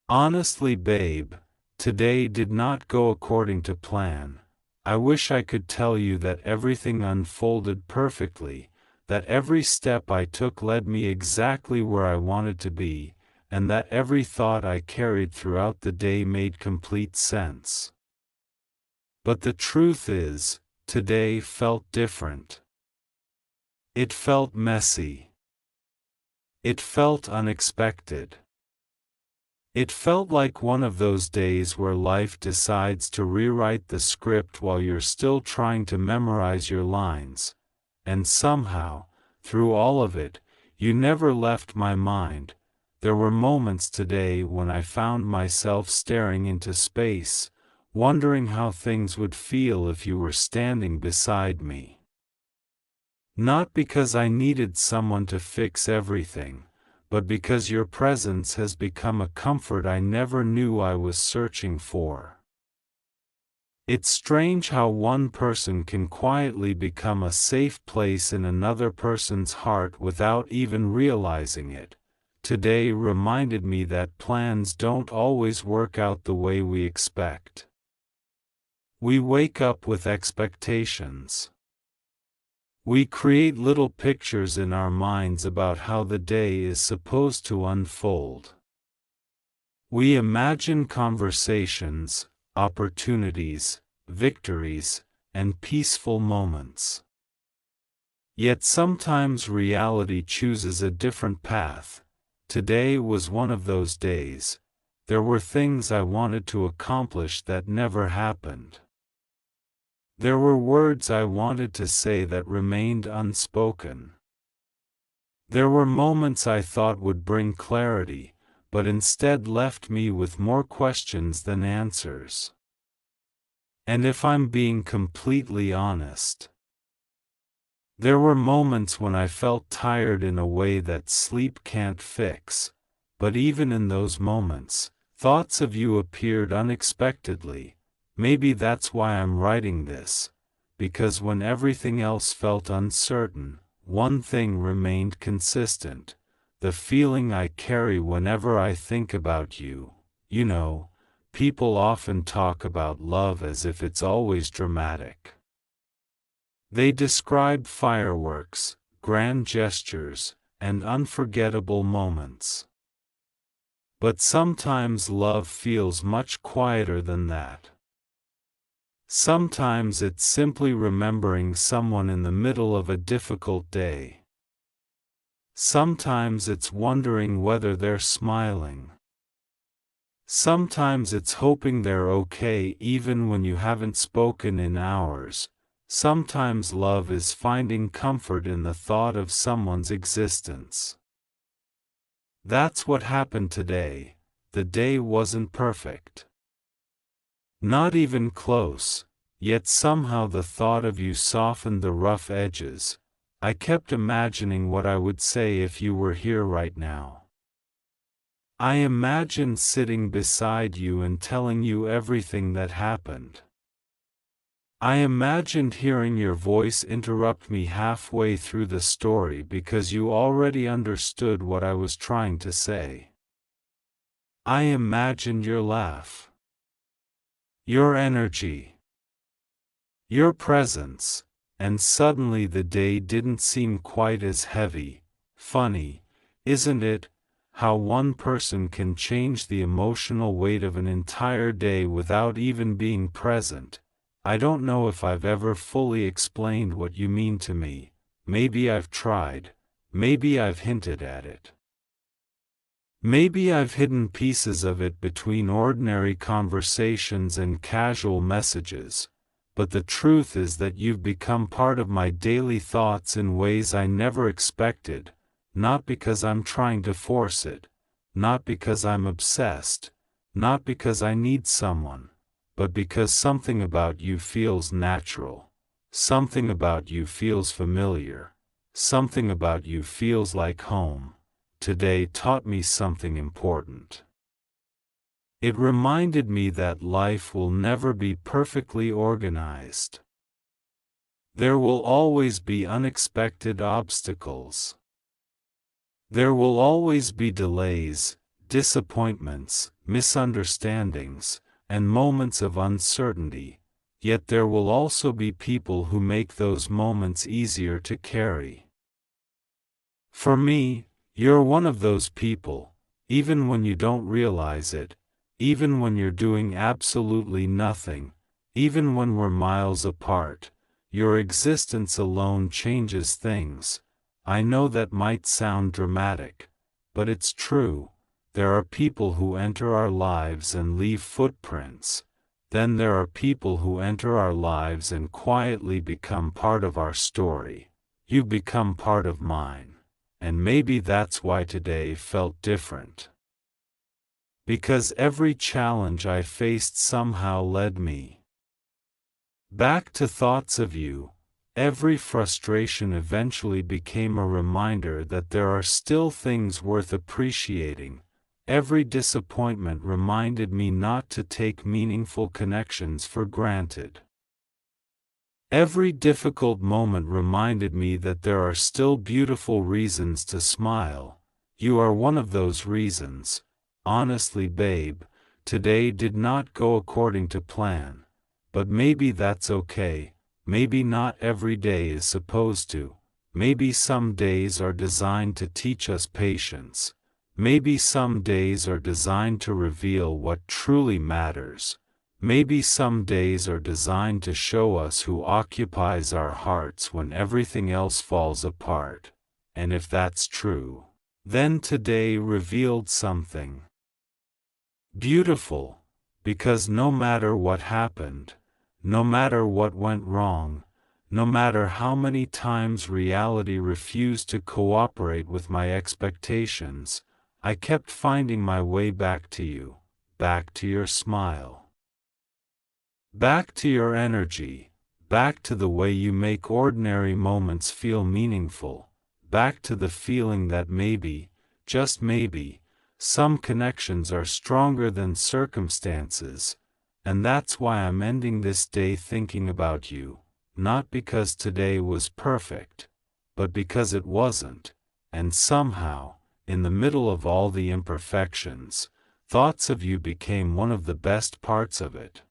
Honestly, babe, today did not go according to plan. I wish I could tell you that everything unfolded perfectly, that every step I took led me exactly where I wanted to be, and that every thought I carried throughout the day made complete sense. But the truth is, today felt different. It felt messy. It felt unexpected. It felt like one of those days where life decides to rewrite the script while you're still trying to memorize your lines, and somehow, through all of it, you never left my mind. There were moments today when I found myself staring into space, wondering how things would feel if you were standing beside me. Not because I needed someone to fix everything, but because your presence has become a comfort I never knew I was searching for. It's strange how one person can quietly become a safe place in another person's heart without even realizing it. Today reminded me that plans don't always work out the way we expect. We wake up with expectations. We create little pictures in our minds about how the day is supposed to unfold. We imagine conversations, opportunities, victories, and peaceful moments. Yet sometimes reality chooses a different path. Today was one of those days. There were things I wanted to accomplish that never happened. There were words I wanted to say that remained unspoken. There were moments I thought would bring clarity, but instead left me with more questions than answers. And if I'm being completely honest, there were moments when I felt tired in a way that sleep can't fix, but even in those moments, thoughts of you appeared unexpectedly. Maybe that's why I'm writing this, because when everything else felt uncertain, one thing remained consistent: the feeling I carry whenever I think about you. You know, people often talk about love as if it's always dramatic. They describe fireworks, grand gestures, and unforgettable moments. But sometimes love feels much quieter than that. Sometimes it's simply remembering someone in the middle of a difficult day. Sometimes it's wondering whether they're smiling. Sometimes it's hoping they're okay even when you haven't spoken in hours. Sometimes love is finding comfort in the thought of someone's existence. That's what happened today. The day wasn't perfect. Not even close, yet somehow the thought of you softened the rough edges. I kept imagining what I would say if you were here right now. I imagined sitting beside you and telling you everything that happened. I imagined hearing your voice interrupt me halfway through the story because you already understood what I was trying to say. I imagined your laugh, your energy, your presence, and suddenly the day didn't seem quite as heavy. Funny, isn't it, how one person can change the emotional weight of an entire day without even being present? I don't know if I've ever fully explained what you mean to me. Maybe I've tried. Maybe I've hinted at it. Maybe I've hidden pieces of it between ordinary conversations and casual messages, but the truth is that you've become part of my daily thoughts in ways I never expected, not because I'm trying to force it, not because I'm obsessed, not because I need someone, but because something about you feels natural, something about you feels familiar, something about you feels like home. Today taught me something important. It reminded me that life will never be perfectly organized. There will always be unexpected obstacles. There will always be delays, disappointments, misunderstandings, and moments of uncertainty, yet there will also be people who make those moments easier to carry. For me, you're one of those people, even when you don't realize it, even when you're doing absolutely nothing, even when we're miles apart, your existence alone changes things. I know that might sound dramatic, but it's true. There are people who enter our lives and leave footprints. Then there are people who enter our lives and quietly become part of our story. You become part of mine. And maybe that's why today felt different. Because every challenge I faced somehow led me back to thoughts of you. Every frustration eventually became a reminder that there are still things worth appreciating. Every disappointment reminded me not to take meaningful connections for granted. Every difficult moment reminded me that there are still beautiful reasons to smile. You are one of those reasons. Honestly, babe, today did not go according to plan. But maybe that's okay. Maybe not every day is supposed to. Maybe some days are designed to teach us patience. Maybe some days are designed to reveal what truly matters. Maybe some days are designed to show us who occupies our hearts when everything else falls apart. And if that's true, then today revealed something beautiful, because no matter what happened, no matter what went wrong, no matter how many times reality refused to cooperate with my expectations, I kept finding my way back to you, back to your smile, back to your energy, back to the way you make ordinary moments feel meaningful, back to the feeling that maybe, just maybe, some connections are stronger than circumstances. And that's why I'm ending this day thinking about you, not because today was perfect, but because it wasn't, and somehow, in the middle of all the imperfections, thoughts of you became one of the best parts of it.